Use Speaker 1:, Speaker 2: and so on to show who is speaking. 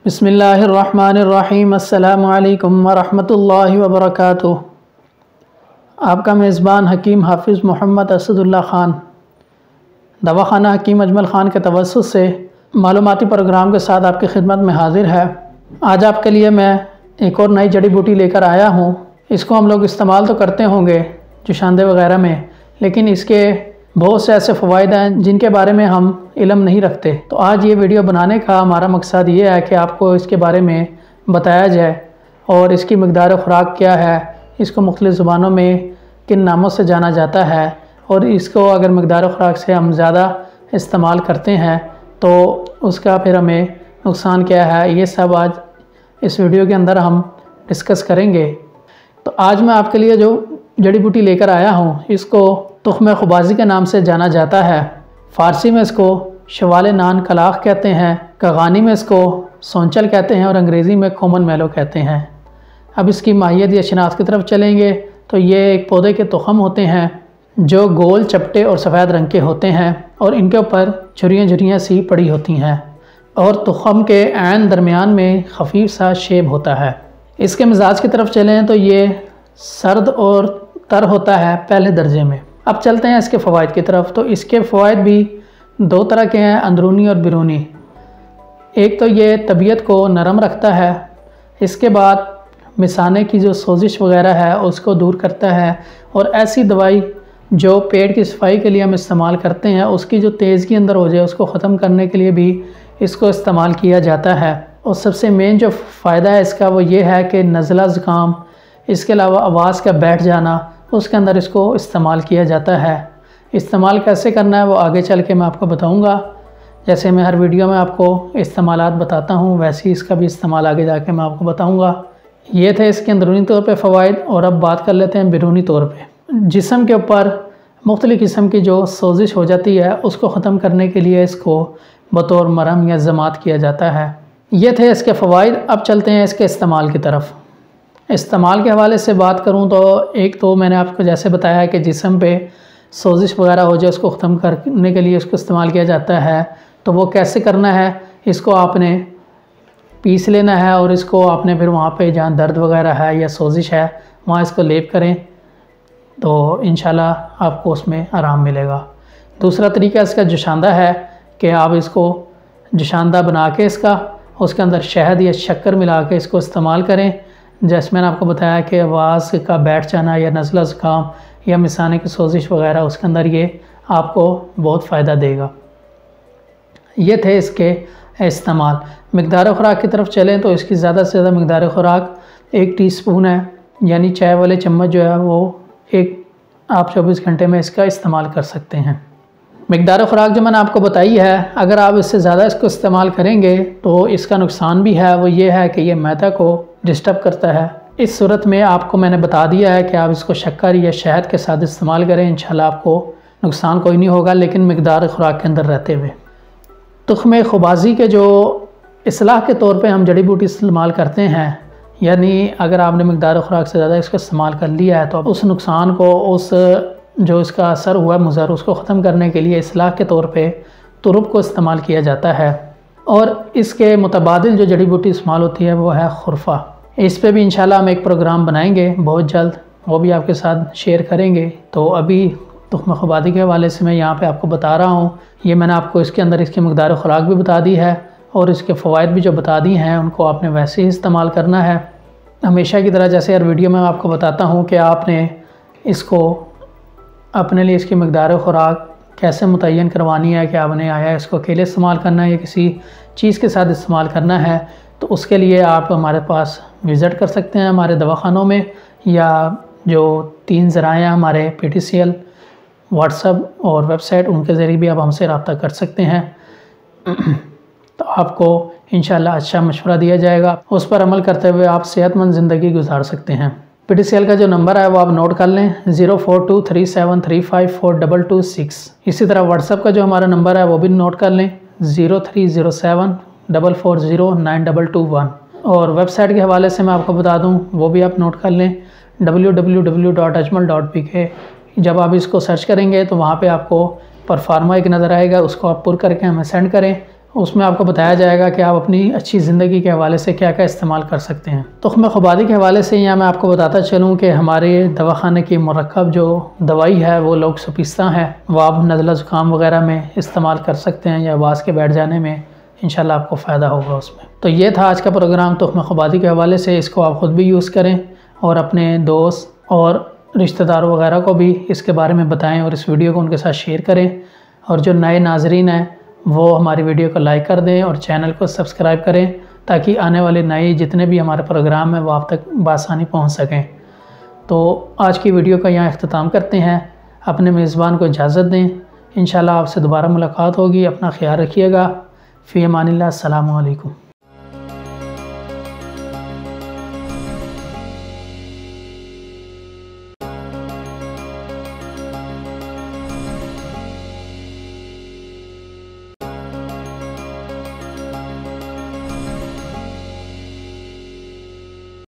Speaker 1: बिस्मिल्लाहिर्रहमानिर्रहीम। अस्सलामु अलैकुम वरहमतुल्लाहि वबरकातुहू। आपका मेज़बान हकीम हाफिज़ मोहम्मद असदुल्ला ख़ान दवाख़ाना हकीम अजमल ख़ान के तवस्सुत से मालूमाती प्रोग्राम के साथ आपकी खिदमत में हाज़िर है। आज आपके लिए मैं एक और नई जड़ी बूटी लेकर आया हूँ। इसको हम लोग इस्तेमाल तो करते होंगे जुशांदे वग़ैरह में, लेकिन इसके बहुत से ऐसे फ़वाइद हैं जिनके बारे में हम इल्म नहीं रखते। तो आज ये वीडियो बनाने का हमारा मकसद ये है कि आपको इसके बारे में बताया जाए और इसकी मकदार खुराक क्या है, इसको मुख्तलिफ़ ज़ुबानों में किन नामों से जाना जाता है और इसको अगर मकदार खुराक से हम ज़्यादा इस्तेमाल करते हैं तो उसका फिर हमें नुकसान क्या है, ये सब आज इस वीडियो के अंदर हम डिस्कस करेंगे। तो आज मैं आपके लिए जो जड़ी बूटी लेकर आया हूँ इसको तुख्म खुबाज़ी के नाम से जाना जाता है। फ़ारसी में इसको शवाले नान कलाख कहते हैं, कगानी में इसको सोंचल कहते हैं और अंग्रेज़ी में कॉमन मैलो कहते हैं। अब इसकी माहियत या शनाख्त की तरफ चलेंगे तो ये एक पौधे के तुख़म होते हैं जो गोल, चपटे और सफ़ेद रंग के होते हैं और इनके ऊपर झुर्रियाँ झुर्रियाँ सी पड़ी होती हैं और तुख़म के ऐन दरमियान में खफीफ सा शेब होता है। इसके मिजाज की तरफ चलें तो ये सर्द और तर होता है पहले दर्जे में। अब चलते हैं इसके फ़वाइद की तरफ। तो इसके फ़वाइद भी दो तरह के हैं, अंदरूनी और बिरूनी। एक तो ये तबीयत को नरम रखता है, इसके बाद मिसाने की जो सोजिश वग़ैरह है उसको दूर करता है और ऐसी दवाई जो पेट की सफाई के लिए हम इस्तेमाल करते हैं उसकी जो तेज़गी अंदर हो जाए उसको ख़त्म करने के लिए भी इसको इस्तेमाल किया जाता है। और सबसे मेन जो फ़ायदा है इसका वो ये है कि नज़ला ज़ुकाम, इसके अलावा आवाज़ का बैठ जाना, उसके अंदर इसको इस्तेमाल किया जाता है। इस्तेमाल कैसे करना है वो आगे चल के मैं आपको बताऊंगा। जैसे मैं हर वीडियो में आपको इस्तेमालात बताता हूँ वैसे ही इसका भी इस्तेमाल आगे जाके मैं आपको बताऊंगा। ये थे इसके अंदरूनी तौर पे फ़वाइद और अब बात कर लेते हैं बिरूनी तौर पे। जिस्म के ऊपर मुख्तलिफ़ किस्म की जो सोजिश हो जाती है उसको ख़त्म करने के लिए इसको बतौर मरहम या ज़मात किया जाता है। ये थे इसके फ़वाइद। अब चलते हैं इसके इस्तेमाल की तरफ। इस्तेमाल के हवाले से बात करूं तो एक तो मैंने आपको जैसे बताया है कि जिस्म पे सोजिश वग़ैरह हो जाए उसको ख़त्म करने के लिए इसको इस्तेमाल किया जाता है। तो वो कैसे करना है, इसको आपने पीस लेना है और इसको आपने फिर वहाँ पे जहाँ दर्द वग़ैरह है या सोजिश है वहाँ इसको लेप करें तो इंशाल्लाह आपको उसमें आराम मिलेगा। दूसरा तरीका इसका जुशांदा है कि आप इसको जुशांदा बना के इसका उसके अंदर शहद या शक्कर मिला के इसको इस्तेमाल करें। जैसे मैंने आपको बताया कि आवाज़ का बैठ जाना या नज़ला ज़ुकाम या मिसाने की सोजिश वग़ैरह उसके अंदर ये आपको बहुत फ़ायदा देगा। ये थे इसके इस्तेमाल। मकदार खुराक की तरफ चलें तो इसकी ज़्यादा से ज़्यादा मकदार खुराक 1 टीस्पून है, यानी चाय वाले चम्मच जो है वो एक आप 24 घंटे में इसका इस्तेमाल कर सकते हैं। मकदार खुराक जो मैंने आपको बताई है, अगर आप इससे ज़्यादा इसको इस्तेमाल करेंगे तो इसका नुकसान भी है। वो ये है कि ये मैदा को डिस्टर्ब करता है। इस सूरत में आपको मैंने बता दिया है कि आप इसको शक्कर या शहद के साथ इस्तेमाल करें, इंशाल्लाह आपको नुकसान कोई नहीं होगा, लेकिन मकदार खुराक के अंदर रहते हुए। तुख्म खुबाज़ी के जो इस्लाह के तौर पे हम जड़ी बूटी इस्तेमाल करते हैं, यानी अगर आपने मकदार खुराक से ज़्यादा इसको इस्तेमाल कर लिया है तो उस नुकसान को, उस जो इसका असर हुआ है मुज़र, उसको ख़त्म करने के लिए इस्लाह के तौर पे तुरुब को इस्तेमाल किया जाता है। और इसके मुतबादिल जो जड़ी बूटी इस्तेमाल होती है वो है खुरफा। इस पे भी इंशाल्लाह हम एक प्रोग्राम बनाएंगे बहुत जल्द, वो भी आपके साथ शेयर करेंगे। तो अभी तुख्म खुबाज़ी के हवाले से मैं यहाँ पे आपको बता रहा हूँ। ये मैंने आपको इसके अंदर इसकी मकदार खुराक भी बता दी है और इसके फ़वाइद भी जो बता दी हैं उनको आपने वैसे ही इस्तेमाल करना है हमेशा की तरह। जैसे हर वीडियो में मैं आपको बताता हूँ कि आपने इसको अपने लिए इसकी मकदार खुराक कैसे मुतय्यन करवानी है कि आपने आया इसको अकेले इस्तेमाल करना है या किसी चीज़ के साथ इस्तेमाल करना है। तो उसके लिए आप हमारे पास विज़िट कर सकते हैं हमारे दवाखानों में, या जो 3 ज़राए हैं हमारे PTCL, व्हाट्सएप और वेबसाइट, उनके ज़रिए भी आप हमसे रब्ता कर सकते हैं। तो आपको इंशाल्लाह अच्छा मशवरा दिया जाएगा, उस पर अमल करते हुए आप सेहतमंद ज़िंदगी गुजार सकते हैं। PTCL का जो नंबर है वो आप नोट कर लें, 042373542226। इसी तरह व्हाट्सएप का जो हमारा नंबर है वो भी नोट कर लें, 030744092221। और वेबसाइट के हवाले से मैं आपको बता दूं वो भी आप नोट कर लें, www.ajmal.pk। जब आप इसको सर्च करेंगे तो वहाँ पे आपको परफार्मा एक नज़र आएगा, उसको आप पुर करके हमें सेंड करें उसमें आपको बताया जाएगा कि आप अपनी अच्छी ज़िंदगी के हवाले से क्या क्या इस्तेमाल कर सकते हैं। तुख्म खुबादी के हवाले से यहाँ मैं आपको बताता चलूँ कि हमारे दवाखाने की मुरक्कब जो दवाई है वो लोग सपिस्ता है, वो आप नज़ला ज़ुकाम वगैरह में इस्तेमाल कर सकते हैं या आवाज़ के बैठ जाने में इंशाल्लाह आपको फ़ायदा होगा उसमें। तो ये था आज का प्रोग्राम तुख्म खुबादी के हवाले से। इसको आप ख़ुद भी यूज़ करें और अपने दोस्त और रिश्तेदारों वगैरह को भी इसके बारे में बताएं और इस वीडियो को उनके साथ शेयर करें। और जो नए नाजरीन हैं वो हमारी वीडियो को लाइक कर दें और चैनल को सब्सक्राइब करें ताकि आने वाले नए जितने भी हमारे प्रोग्राम हैं वो आप तक बआसानी पहुंच सकें। तो आज की वीडियो का यहाँ अख्ताम करते हैं। अपने मेज़बान को इजाज़त दें। इंशाल्लाह आपसे दोबारा मुलाकात होगी। अपना ख्याल रखिएगा। फ़ी अमानिल्लाह। अस्सलामु अलैकुम।